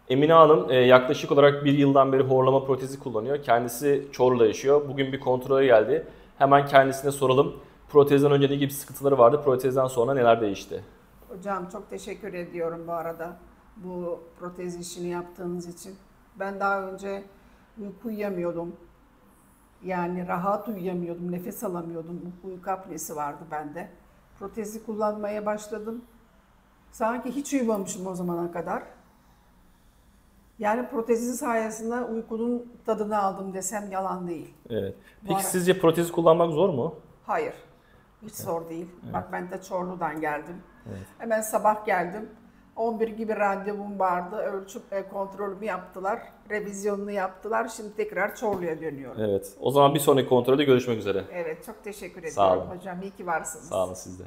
Emine Hanım yaklaşık olarak bir yıldan beri horlama protezi kullanıyor. Kendisi Çorlu'da yaşıyor. Bugün bir kontrole geldi. Hemen kendisine soralım. Protezden önce ne gibi sıkıntıları vardı? Protezden sonra neler değişti? Hocam çok teşekkür ediyorum bu arada bu protez işini yaptığınız için. Ben daha önce uyku uyuyamıyordum. Yani rahat uyuyamıyordum, nefes alamıyordum. Uyku apnesi vardı bende. Protezi kullanmaya başladım. Sanki hiç uyumamışım o zamana kadar. Yani protezin sayesinde uykunun tadını aldım desem yalan değil. Evet. Bu Peki ara sizce protezi kullanmak zor mu? hayır, hiç zor değil. Evet. Bak ben de Çorlu'dan geldim. Evet. Hemen sabah geldim. 11 gibi randevum vardı. Ölçüp kontrolümü yaptılar. Revizyonunu yaptılar. Şimdi tekrar Çorlu'ya dönüyorum. Evet. O zaman bir sonraki kontrolde görüşmek üzere. Evet, çok teşekkür Sağ ediyorum olun. hocam. İyi ki varsınız. Sağ olun siz de.